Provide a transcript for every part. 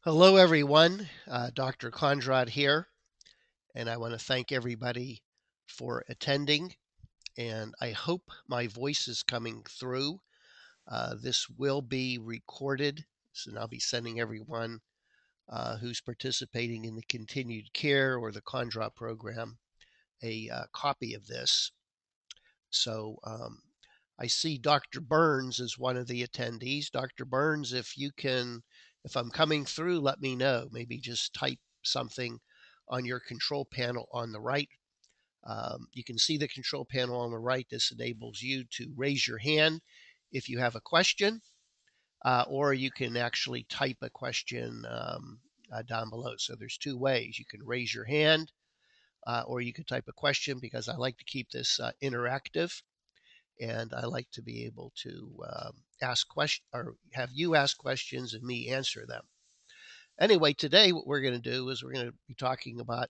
Hello, everyone. Dr. Kondrot here, and I want to thank everybody for attending. And I hope my voice is coming through. This will be recorded, so I'll be sending everyone who's participating in the continued care or the Kondrot program a copy of this. So I see Dr. Burns as one of the attendees. Dr. Burns, if I'm coming through, let me know. Maybe just type something on your control panel on the right. You can see the control panel on the right. This enables you to raise your hand if you have a question, or you can actually type a question down below. So there's two ways. You can raise your hand, or you can type a question because I like to keep this interactive and I like to be able to ask questions or have you ask questions and me answer them. Anyway, today what we're going to do is we're going to be talking about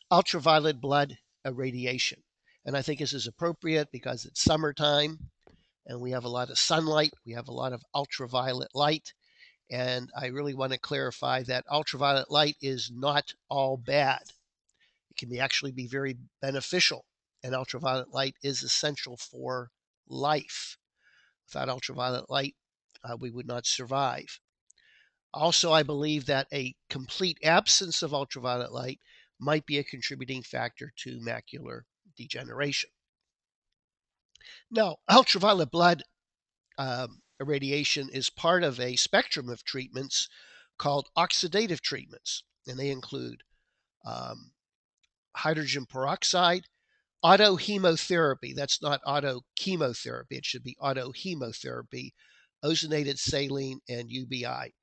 ultraviolet blood irradiation. And I think this is appropriate because it's summertime and we have a lot of sunlight, we have a lot of ultraviolet light. And I really want to clarify that ultraviolet light is not all bad. It can actually be very beneficial, and ultraviolet light is essential for life. Without ultraviolet light, we would not survive. Also, I believe that a complete absence of ultraviolet light might be a contributing factor to macular degeneration. Now, ultraviolet blood irradiation is part of a spectrum of treatments called oxidative treatments, and they include um, hydrogen peroxide, autohemotherapy. That's not auto chemotherapy. It should be autohemotherapy, ozonated saline, and UBI.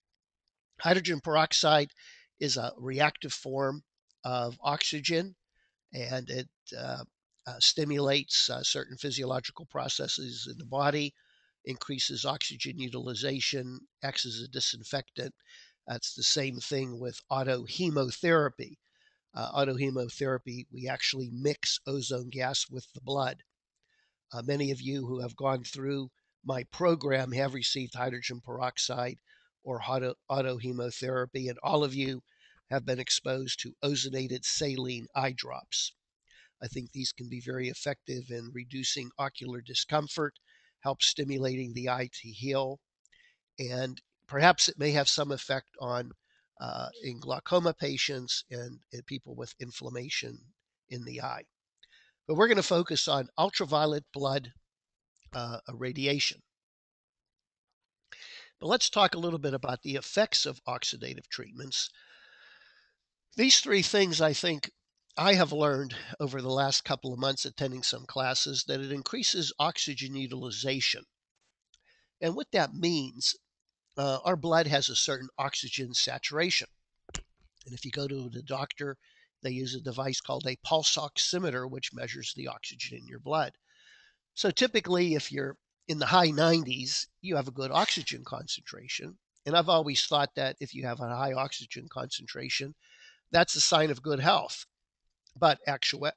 Hydrogen peroxide is a reactive form of oxygen, and it stimulates certain physiological processes in the body, increases oxygen utilization, acts as a disinfectant. That's the same thing with autohemotherapy. Autohemotherapy, we actually mix ozone gas with the blood. Many of you who have gone through my program have received hydrogen peroxide or autohemotherapy, and all of you have been exposed to ozonated saline eye drops. I think these can be very effective in reducing ocular discomfort, help stimulating the eye to heal, and perhaps it may have some effect on in glaucoma patients and people with inflammation in the eye. But we're going to focus on ultraviolet blood irradiation. But let's talk a little bit about the effects of oxidative treatments. These three things I think I have learned over the last couple of months attending some classes that it increases oxygen utilization. And what that means, our blood has a certain oxygen saturation. And if you go to the doctor, they use a device called a pulse oximeter, which measures the oxygen in your blood. So typically, if you're in the high 90s, you have a good oxygen concentration. And I've always thought that if you have a high oxygen concentration, that's a sign of good health. But actually,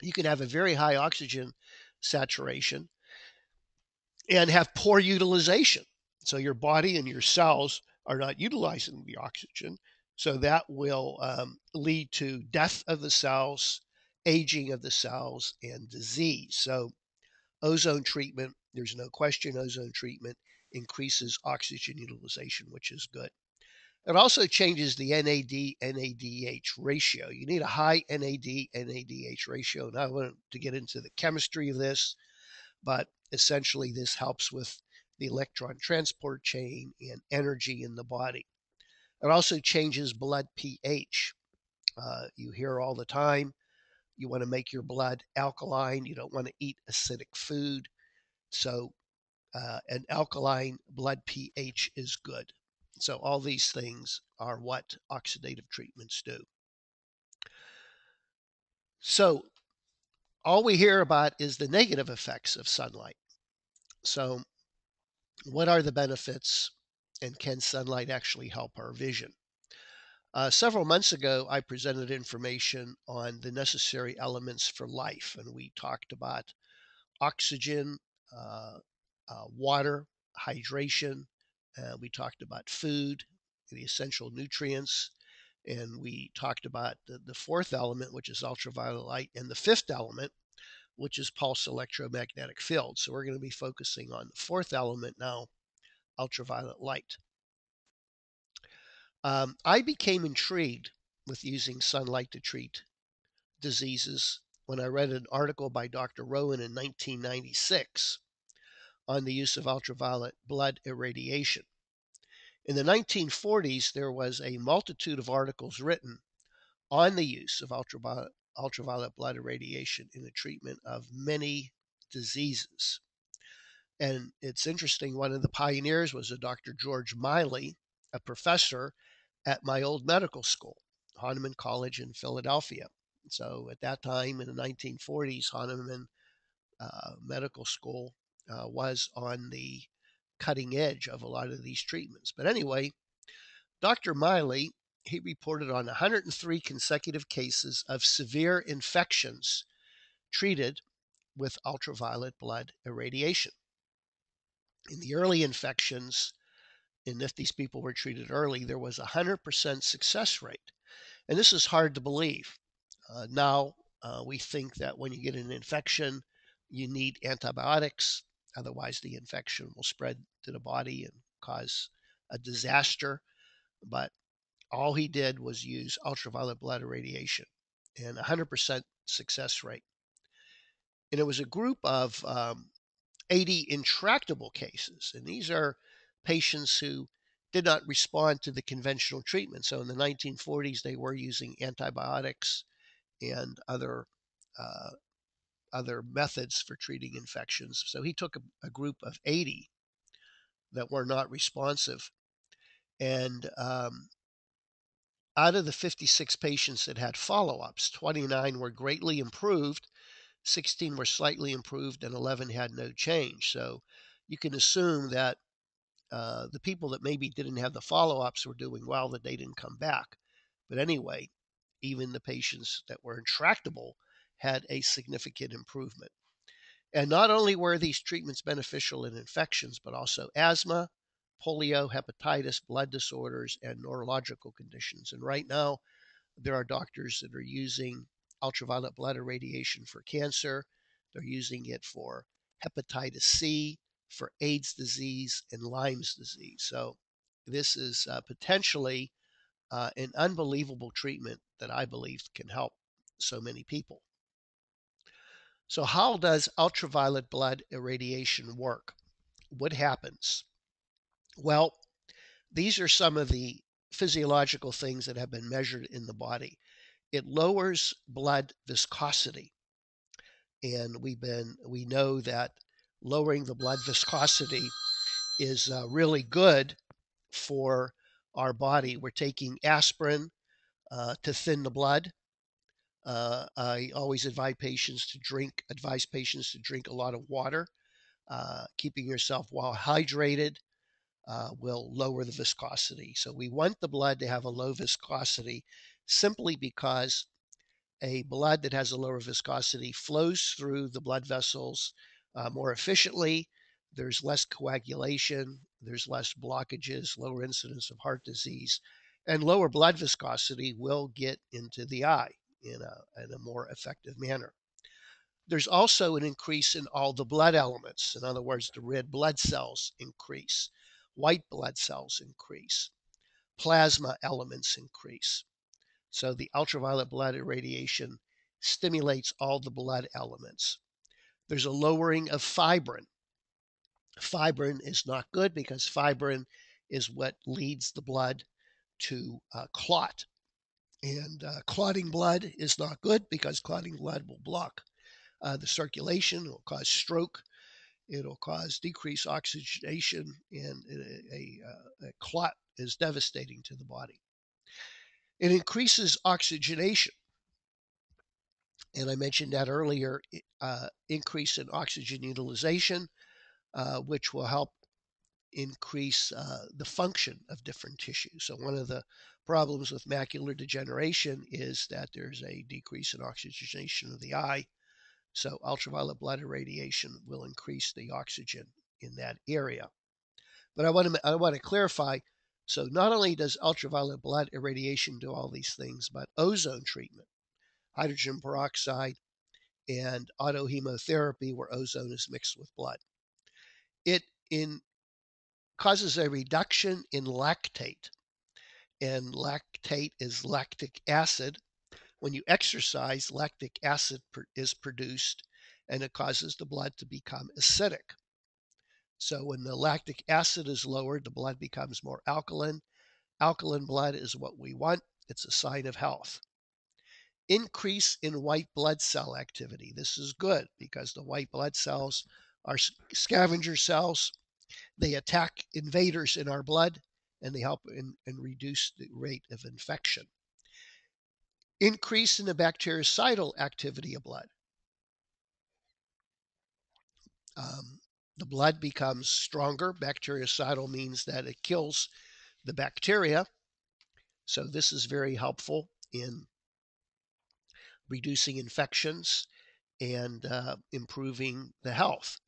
you can have a very high oxygen saturation and have poor utilization. So your body and your cells are not utilizing the oxygen. So that will lead to death of the cells, aging of the cells, and disease. So ozone treatment, there's no question ozone treatment increases oxygen utilization, which is good. It also changes the NAD/NADH ratio. You need a high NAD/NADH ratio. Now I want to get into the chemistry of this, but essentially this helps with the electron transport chain and energy in the body. It also changes blood pH. You hear all the time, you want to make your blood alkaline. You don't want to eat acidic food. So an alkaline blood pH is good. So all these things are what oxidative treatments do. So all we hear about is the negative effects of sunlight. So what are the benefits, and can sunlight actually help our vision? Several months ago, I presented information on the necessary elements for life, and we talked about oxygen, water, hydration, We talked about food, the essential nutrients, and we talked about the fourth element, which is ultraviolet light, and the fifth element, which is pulse electromagnetic field. So we're going to be focusing on the fourth element now, ultraviolet light. I became intrigued with using sunlight to treat diseases when I read an article by Dr. Rowan in 1996 on the use of ultraviolet blood irradiation. In the 1940s, there was a multitude of articles written on the use of ultraviolet blood irradiation in the treatment of many diseases. And it's interesting, one of the pioneers was a Dr. George Miley, a professor at my old medical school, Hahnemann College in Philadelphia. So at that time in the 1940s, Hahnemann Medical School was on the cutting edge of a lot of these treatments. But anyway, Dr. Miley, he reported on 103 consecutive cases of severe infections treated with ultraviolet blood irradiation. In the early infections, and if these people were treated early, there was a 100% success rate. And this is hard to believe. Now, we think that when you get an infection, you need antibiotics. Otherwise, the infection will spread to the body and cause a disaster. But all he did was use ultraviolet blood irradiation and 100% success rate. And it was a group of 80 intractable cases. And these are patients who did not respond to the conventional treatment. So in the 1940s, they were using antibiotics and uh, other methods for treating infections. So he took a group of 80 that were not responsive. And out of the 56 patients that had follow-ups, 29 were greatly improved, 16 were slightly improved, and 11 had no change. So you can assume that the people that maybe didn't have the follow-ups were doing well, that they didn't come back. But anyway, even the patients that were intractable had a significant improvement. And not only were these treatments beneficial in infections, but also asthma, polio, hepatitis, blood disorders, and neurological conditions. And right now, there are doctors that are using ultraviolet blood irradiation for cancer. They're using it for hepatitis C, for AIDS disease, and Lyme's disease. So this is potentially an unbelievable treatment that I believe can help so many people. So how does ultraviolet blood irradiation work? What happens? Well, these are some of the physiological things that have been measured in the body. It lowers blood viscosity, and we know that lowering the blood viscosity is really good for our body. We're taking aspirin to thin the blood. I always advise patients to drink a lot of water. Keeping yourself well hydrated will lower the viscosity. So we want the blood to have a low viscosity simply because a blood that has a lower viscosity flows through the blood vessels more efficiently. There's less coagulation, there's less blockages, lower incidence of heart disease, and lower blood viscosity will get into the eye in a more effective manner. There's also an increase in all the blood elements. In other words, the red blood cells increase, white blood cells increase, plasma elements increase. So the ultraviolet blood irradiation stimulates all the blood elements. There's a lowering of fibrin. Fibrin is not good because fibrin is what leads the blood to clot. And clotting blood is not good because clotting blood will block the circulation, it will cause stroke, it'll cause decreased oxygenation, and a clot is devastating to the body. It increases oxygenation. And I mentioned that earlier, increase in oxygen utilization, which will help increase the function of different tissues. So one of the problems with macular degeneration is that there's a decrease in oxygenation of the eye. So ultraviolet blood irradiation will increase the oxygen in that area. But I want to clarify. So not only does ultraviolet blood irradiation do all these things, but ozone treatment, hydrogen peroxide, and autohemotherapy, where ozone is mixed with blood, it in causes a reduction in lactate, and lactate is lactic acid. When you exercise, lactic acid is produced, and it causes the blood to become acidic. So when the lactic acid is lowered, the blood becomes more alkaline. Alkaline blood is what we want. It's a sign of health. Increase in white blood cell activity. This is good because the white blood cells are scavenger cells. They attack invaders in our blood, and they help and reduce the rate of infection. Increase in the bactericidal activity of blood. Um, the blood becomes stronger. Bactericidal means that it kills the bacteria. So this is very helpful in reducing infections and improving the health.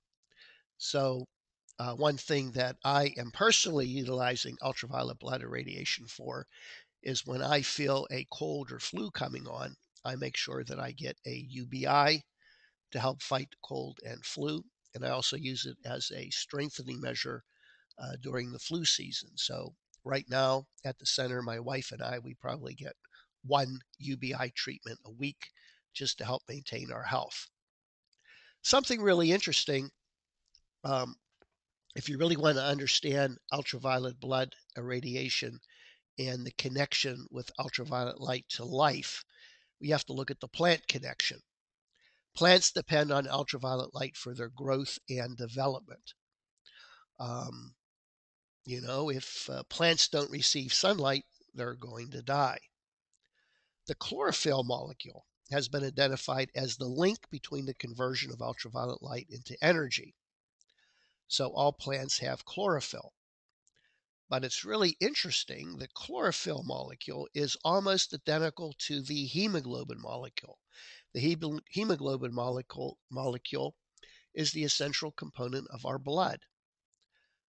So one thing that I am personally utilizing ultraviolet blood irradiation for is when I feel a cold or flu coming on, I make sure that I get a UBI to help fight cold and flu. And I also use it as a strengthening measure during the flu season. So right now at the center, my wife and I, we probably get one UBI treatment a week just to help maintain our health. Something really interesting, um, if you really want to understand ultraviolet blood irradiation and the connection with ultraviolet light to life, we have to look at the plant connection. Plants depend on ultraviolet light for their growth and development. Um, if plants don't receive sunlight, they're going to die. The chlorophyll molecule has been identified as the link between the conversion of ultraviolet light into energy. So all plants have chlorophyll. But it's really interesting. The chlorophyll molecule is almost identical to the hemoglobin molecule. The hemoglobin molecule is the essential component of our blood.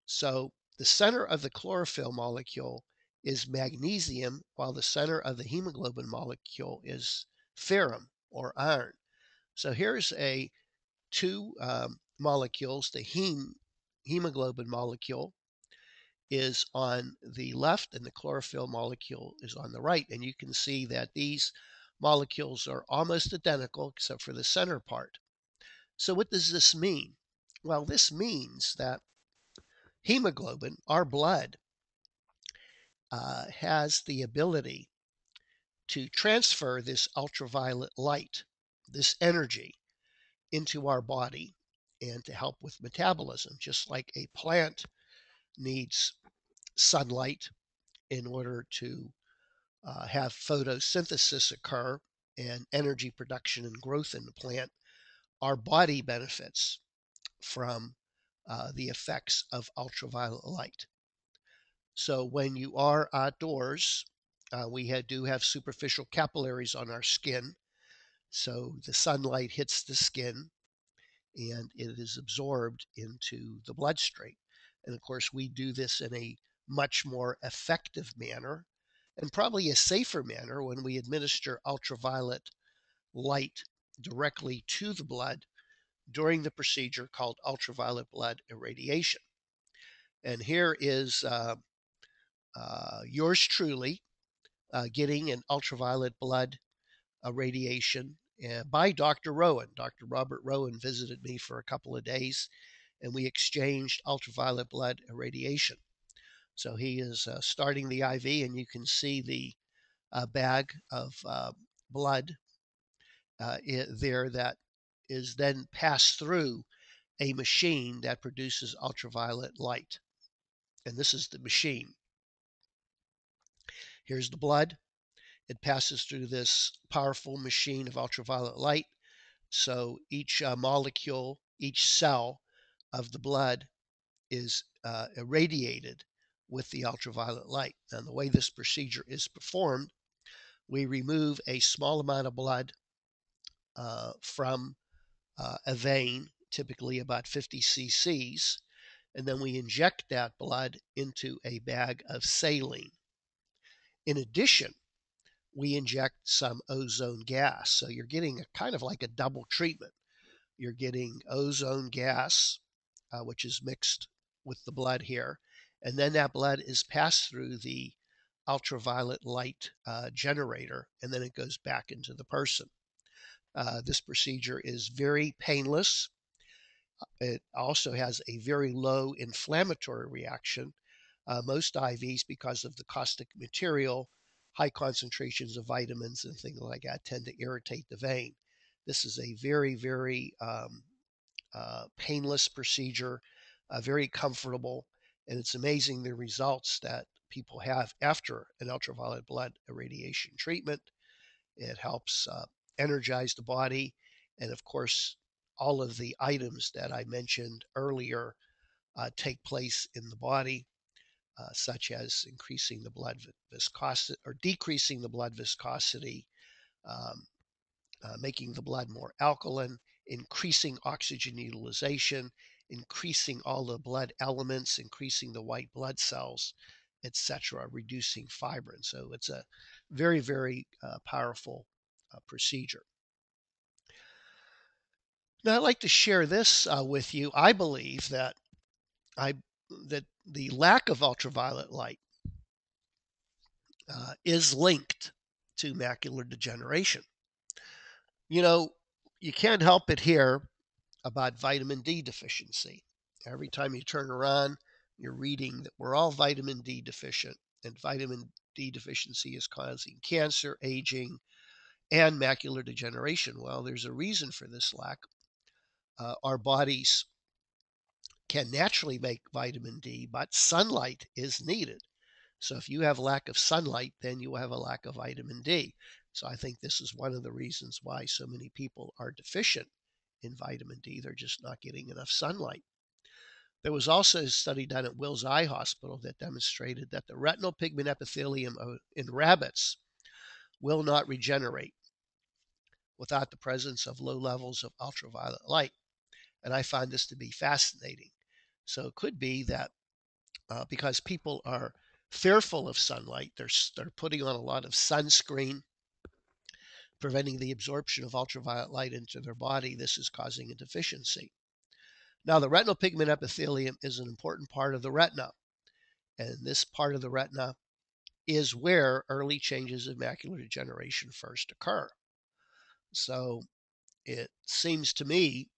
So the center of the chlorophyll molecule is magnesium, while the center of the hemoglobin molecule is ferrum or iron. So here's a two molecules. The hemoglobin molecule is on the left and the chlorophyll molecule is on the right. And you can see that these molecules are almost identical except for the center part. So what does this mean? Well, this means that hemoglobin, our blood, has the ability to transfer this ultraviolet light, this energy, into our body and to help with metabolism, just like a plant needs sunlight in order to have photosynthesis occur and energy production and growth in the plant. Our body benefits from the effects of ultraviolet light. So when you are outdoors, we do have superficial capillaries on our skin. So the sunlight hits the skin and it is absorbed into the bloodstream. And of course, we do this in a much more effective manner and probably a safer manner when we administer ultraviolet light directly to the blood during the procedure called ultraviolet blood irradiation. And here is yours truly getting an ultraviolet blood irradiation by Dr. Rowan. Dr. Robert Rowan visited me for a couple of days and we exchanged ultraviolet blood irradiation. So he is starting the IV, and you can see the bag of blood there that is then passed through a machine that produces ultraviolet light. And this is the machine. Here's the blood. It passes through this powerful machine of ultraviolet light. So each molecule, each cell of the blood is irradiated with the ultraviolet light. And the way this procedure is performed, we remove a small amount of blood from a vein, typically about 50 cc's, and then we inject that blood into a bag of saline. In addition, we inject some ozone gas. So you're getting a kind of like a double treatment. You're getting ozone gas, which is mixed with the blood here, and then that blood is passed through the ultraviolet light generator, and then it goes back into the person. This procedure is very painless. It also has a very low inflammatory reaction. Most IVs, because of the caustic material, high concentrations of vitamins and things like that, tend to irritate the vein. This is a very, very painless procedure, very comfortable, and it's amazing the results that people have after an ultraviolet blood irradiation treatment. It helps energize the body, and of course, all of the items that I mentioned earlier take place in the body, such as increasing the blood viscosity or decreasing the blood viscosity, um, making the blood more alkaline, increasing oxygen utilization, increasing all the blood elements, increasing the white blood cells, etc., reducing fibrin. So it's a very, very powerful procedure. Now, I'd like to share this with you. I believe I that the lack of ultraviolet light is linked to macular degeneration. You know, you can't help it here about vitamin D deficiency. Every time you turn around, you're reading that we're all vitamin D deficient, and vitamin D deficiency is causing cancer, aging, and macular degeneration. Well, there's a reason for this lack. Our bodies can naturally make vitamin D, but sunlight is needed. So if you have lack of sunlight, then you will have a lack of vitamin D. So I think this is one of the reasons why so many people are deficient in vitamin D. They're just not getting enough sunlight. There was also a study done at Wills Eye Hospital that demonstrated that the retinal pigment epithelium in rabbits will not regenerate without the presence of low levels of ultraviolet light. And I find this to be fascinating. So it could be that because people are fearful of sunlight, they're putting on a lot of sunscreen, preventing the absorption of ultraviolet light into their body. This is causing a deficiency. Now, the retinal pigment epithelium is an important part of the retina, and this part of the retina is where early changes of macular degeneration first occur. So it seems to me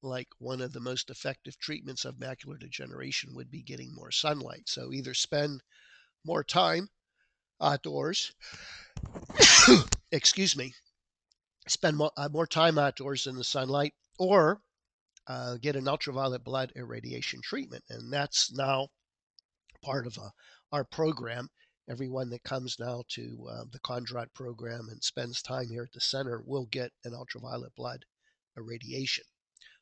like one of the most effective treatments of macular degeneration would be getting more sunlight. So either spend more time outdoors, excuse me, spend more time outdoors in the sunlight, or get an ultraviolet blood irradiation treatment. And that's now part of our program. Everyone that comes now to the Kondrot program and spends time here at the center will get an ultraviolet blood irradiation.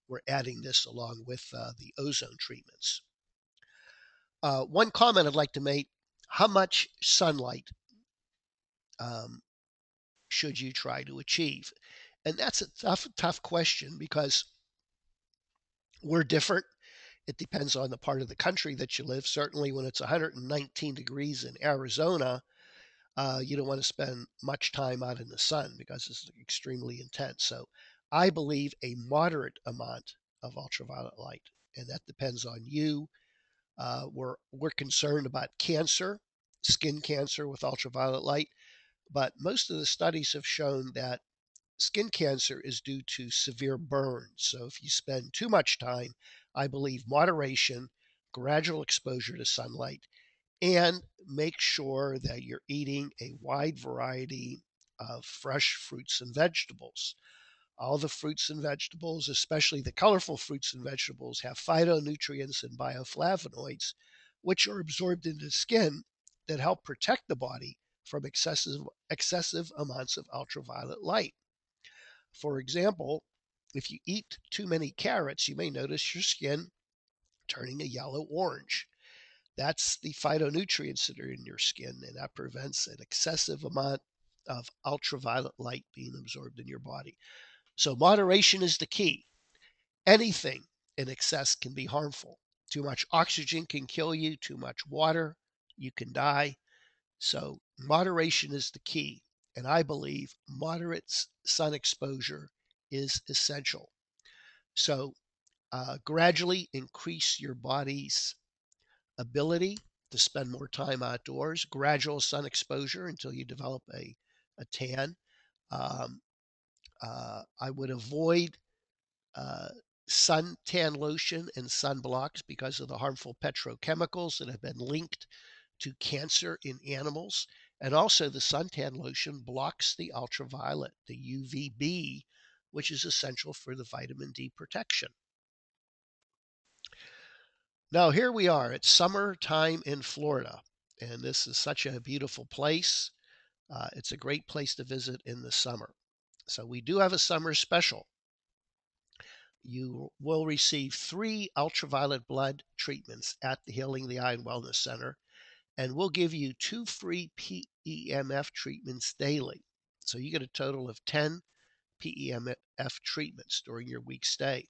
We're adding this along with the ozone treatments. One comment I'd like to make: how much sunlight um, should you try to achieve? And that's a tough question because we're different. It depends on the part of the country that you live. Certainly, when it's 119 degrees in Arizona, you don't want to spend much time out in the sun because it's extremely intense. So, I believe a moderate amount of ultraviolet light, and that depends on you. We're concerned about cancer, skin cancer with ultraviolet light, but most of the studies have shown that skin cancer is due to severe burns. So if you spend too much time, I believe moderation, gradual exposure to sunlight, and make sure that you're eating a wide variety of fresh fruits and vegetables. All the fruits and vegetables, especially the colorful fruits and vegetables, have phytonutrients and bioflavonoids, which are absorbed into the skin that help protect the body from excessive amounts of ultraviolet light. For example, if you eat too many carrots, you may notice your skin turning a yellow orange. That's the phytonutrients that are in your skin, and that prevents an excessive amount of ultraviolet light being absorbed in your body. So moderation is the key. Anything in excess can be harmful. Too much oxygen can kill you, too much water, you can die. So, moderation is the key. And I believe moderate sun exposure is essential. So, gradually increase your body's ability to spend more time outdoors, gradual sun exposure until you develop a tan. Um, I would avoid uh, suntan lotion and sunblocks because of the harmful petrochemicals that have been linked to cancer in animals. And also, the suntan lotion blocks the ultraviolet, the UVB, which is essential for the vitamin D protection. Now, here we are. It's summertime in Florida, and this is such a beautiful place. It's a great place to visit in the summer. So, we do have a summer special. You will receive 3 ultraviolet blood treatments at the Healing the Eye and Wellness Center, and we'll give you 2 free PEMF treatments daily. So, you get a total of 10 PEMF treatments during your week stay.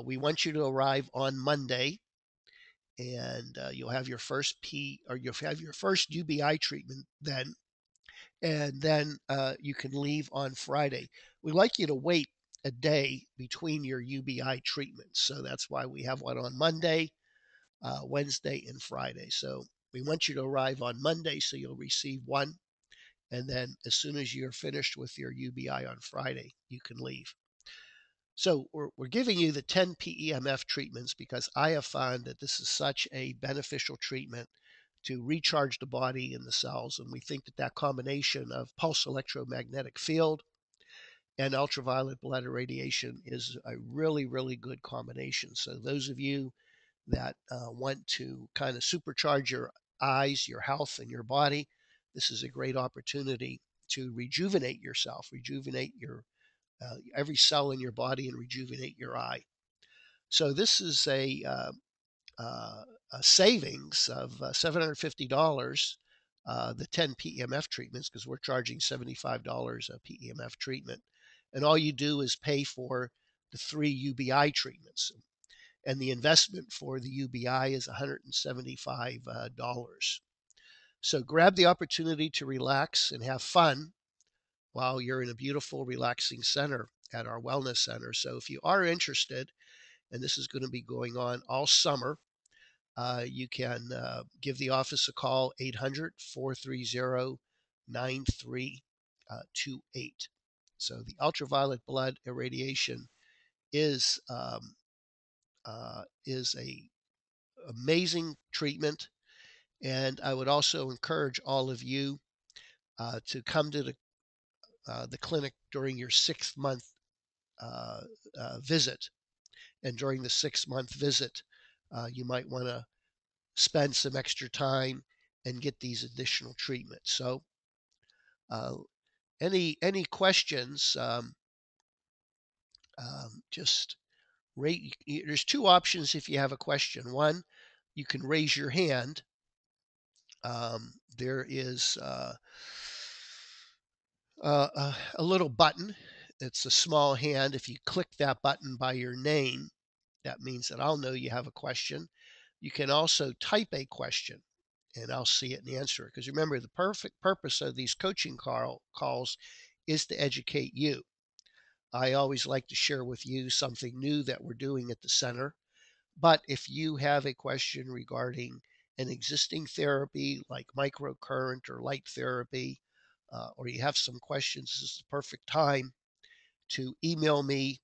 We want you to arrive on Monday, and you'll have your first you'll have your first UBI treatment then, and then you can leave on Friday. We'd like you to wait a day between your UBI treatments, so that's why we have one on Monday, Wednesday, and Friday. So we want you to arrive on Monday, so you'll receive one, and then as soon as you're finished with your UBI on Friday, you can leave. So we're giving you the 10 PEMF treatments because I have found that this is such a beneficial treatment to recharge the body and the cells. And we think that that combination of pulse electromagnetic field and ultraviolet blood irradiation is a really, really good combination. So those of you that want to kind of supercharge your eyes, your health, and your body, this is a great opportunity to rejuvenate yourself, rejuvenate your every cell in your body, and rejuvenate your eye. So this is a savings of $750, the 10 PEMF treatments, because we're charging $75 a PEMF treatment. And all you do is pay for the 3 UBI treatments. And the investment for the UBI is $175. So grab the opportunity to relax and have fun while you're in a beautiful, relaxing center at our wellness center. So if you are interested, and this is going to be going on all summer, you can give the office a call, 800-430-9328. So the ultraviolet blood irradiation is a amazing treatment, and I would also encourage all of you to come to the clinic during your 6th month visit. And during the 6-month visit, you might want to spend some extra time and get these additional treatments. So, uh, any questions? Just rate. There's 2 options if you have a question. One, you can raise your hand. There is a little button. It's a small hand. If you click that button by your name, that means that I'll know you have a question. You can also type a question and I'll see it and answer it. Because remember, the perfect purpose of these coaching calls is to educate you. I always like to share with you something new that we're doing at the center. But if you have a question regarding an existing therapy like microcurrent or light therapy, or you have some questions, this is the perfect time to email me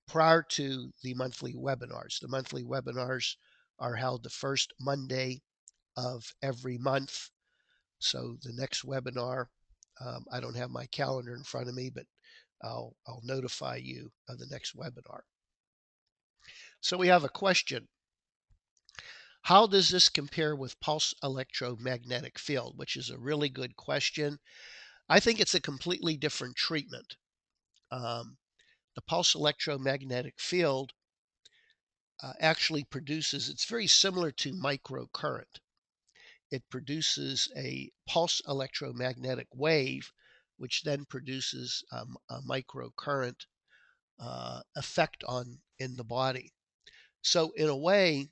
prior to the monthly webinars. The monthly webinars are held the first Monday of every month. So the next webinar, I don't have my calendar in front of me, but I'll notify you of the next webinar. So we have a question. How does this compare with pulse electromagnetic field, which is a really good question. I think it's a completely different treatment. The pulse electromagnetic field actually produces, it's very similar to microcurrent. It produces a pulse electromagnetic wave, which then produces a microcurrent effect in the body. So, in a way,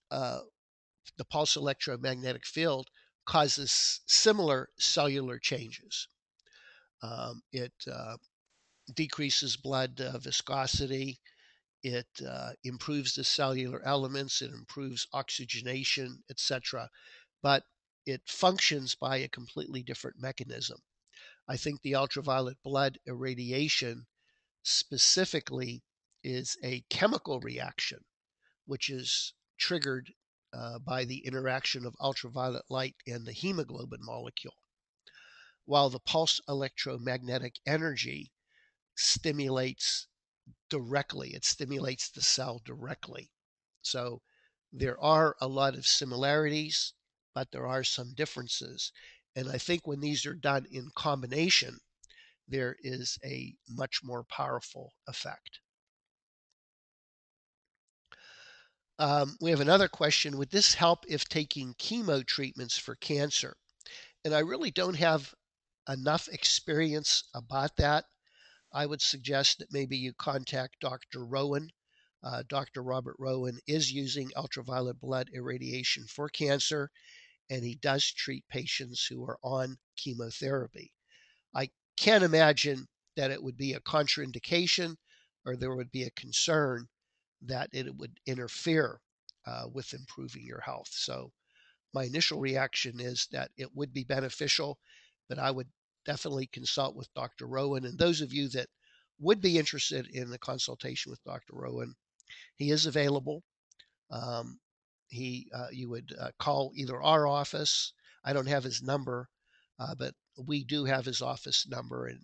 uh, the pulse electromagnetic field causes similar cellular changes. It decreases blood viscosity. It improves the cellular elements. It improves oxygenation, etc. But it functions by a completely different mechanism. I think the ultraviolet blood irradiation specifically is a chemical reaction, which is triggered by the interaction of ultraviolet light and the hemoglobin molecule, while the pulse electromagnetic energy stimulates directly. It stimulates the cell directly. So there are a lot of similarities, but there are some differences. And I think when these are done in combination, there is a much more powerful effect. We have another question. Would this help if taking chemo treatments for cancer? And I really don't have enough experience about that. I would suggest that maybe you contact Dr. Rowan. Dr. Robert Rowan is using ultraviolet blood irradiation for cancer, and he does treat patients who are on chemotherapy. I can't imagine that it would be a contraindication or there would be a concern that it would interfere with improving your health. So, my initial reaction is that it would be beneficial, but I would definitely consult with Dr. Rowan. And those of you that would be interested in a consultation with Dr. Rowan, he is available. Um, you would call either our office. I don't have his number, but we do have his office number, and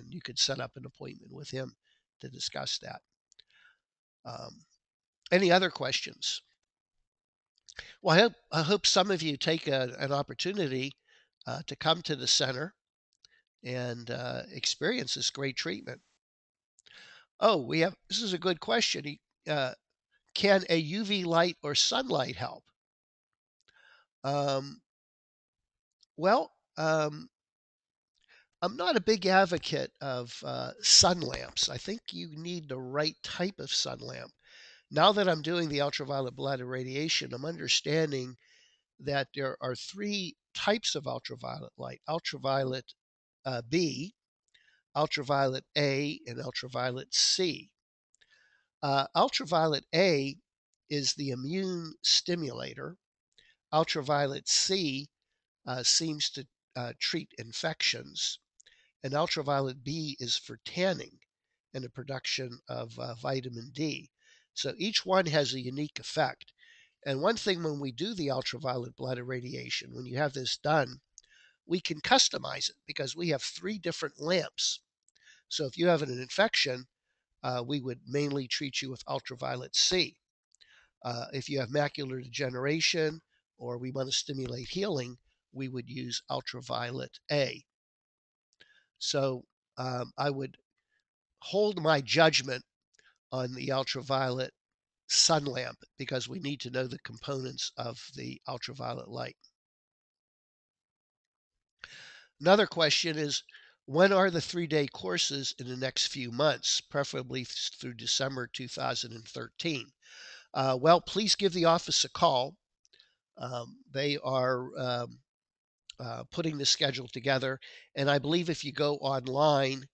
you could set up an appointment with him to discuss that. Um, any other questions? Well, I hope some of you take an opportunity to come to the center and experience this great treatment. Oh, this is a good question. Can a UV light or sunlight help? Um, well, I'm not a big advocate of sun lamps. I think you need the right type of sun lamp. Now that I'm doing the ultraviolet blood irradiation, I'm understanding that there are three types of ultraviolet light: ultraviolet B, ultraviolet A, and ultraviolet C. Ultraviolet A is the immune stimulator. Ultraviolet C seems to treat infections, and ultraviolet B is for tanning and the production of vitamin D. So each one has a unique effect. And one thing when we do the ultraviolet blood irradiation, when you have this done, we can customize it because we have three different lamps. So if you have an infection, we would mainly treat you with ultraviolet C. If you have macular degeneration or we want to stimulate healing, we would use ultraviolet A. So I would hold my judgment on the ultraviolet sun lamp because we need to know the components of the ultraviolet light. Another question is, when are the 3-day courses in the next few months, preferably through December 2013? Well, please give the office a call. They are putting the schedule together. And I believe if you go online,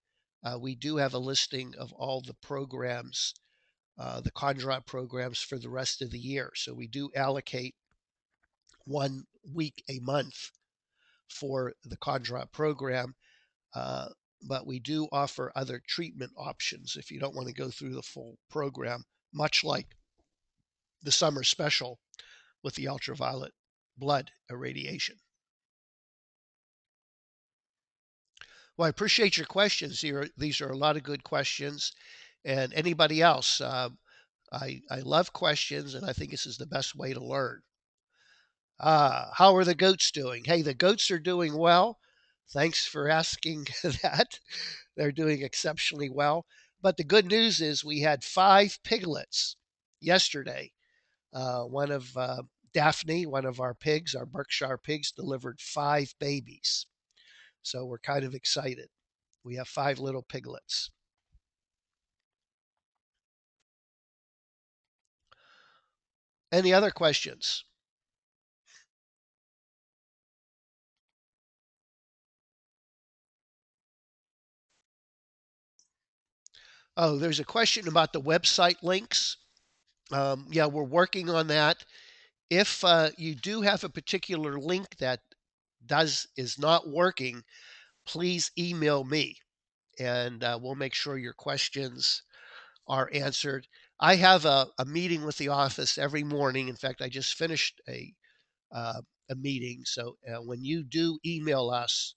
we do have a listing of all the programs, the Kondrot programs for the rest of the year. So we do allocate 1 week a month for the Kondrot program. Uh, but we do offer other treatment options if you don't want to go through the full program, much like the summer special with the ultraviolet blood irradiation. Well, I appreciate your questions here. These are a lot of good questions. And anybody else, I love questions, and I think this is the best way to learn. How are the goats doing? Hey, the goats are doing well. Thanks for asking that. They're doing exceptionally well. But the good news is we had 5 piglets yesterday. One of Daphne, one of our pigs, our Berkshire pigs, delivered 5 babies. So we're kind of excited. We have 5 little piglets. Any other questions? Oh, there's a question about the website links. Yeah, we're working on that. If you do have a particular link that is not working, please email me, and we'll make sure your questions are answered. I have a meeting with the office every morning. In fact, I just finished uh, a meeting. So when you do email us,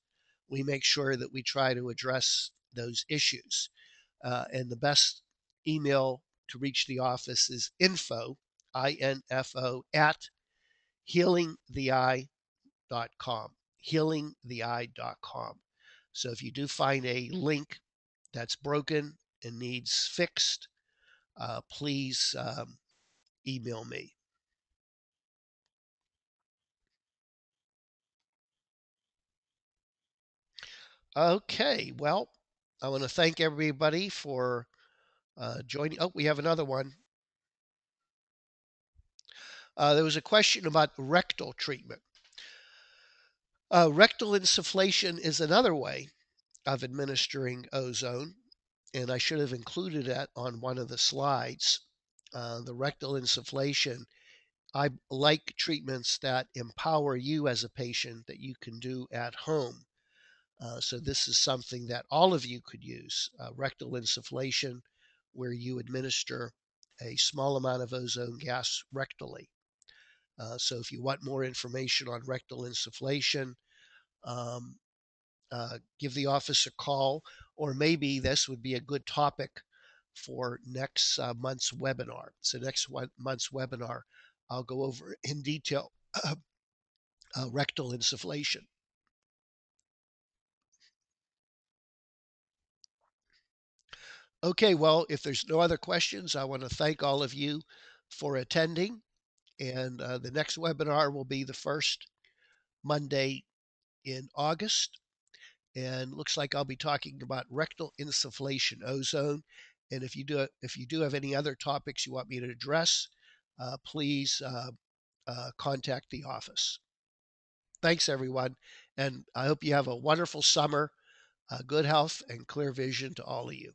we make sure that we try to address those issues. And the best email to reach the office is info, at healingtheeye.com. Healingtheeye.com. So if you do find a link that's broken and needs fixed, please email me. Okay, well, I want to thank everybody for joining. Oh, we have another one. There was a question about rectal treatment. Rectal insufflation is another way of administering ozone, and I should have included that on one of the slides. The rectal insufflation, I like treatments that empower you as a patient that you can do at home. So this is something that all of you could use, rectal insufflation, where you administer a small amount of ozone gas rectally. So if you want more information on rectal insufflation, um, give the office a call, or maybe this would be a good topic for next month's webinar. So month's webinar, I'll go over in detail rectal insufflation. Okay, well, if there's no other questions, I want to thank all of you for attending. And the next webinar will be the first Monday in August. And looks like I'll be talking about rectal insufflation ozone. And if you do have any other topics you want me to address, please contact the office. Thanks, everyone. And I hope you have a wonderful summer, good health, and clear vision to all of you.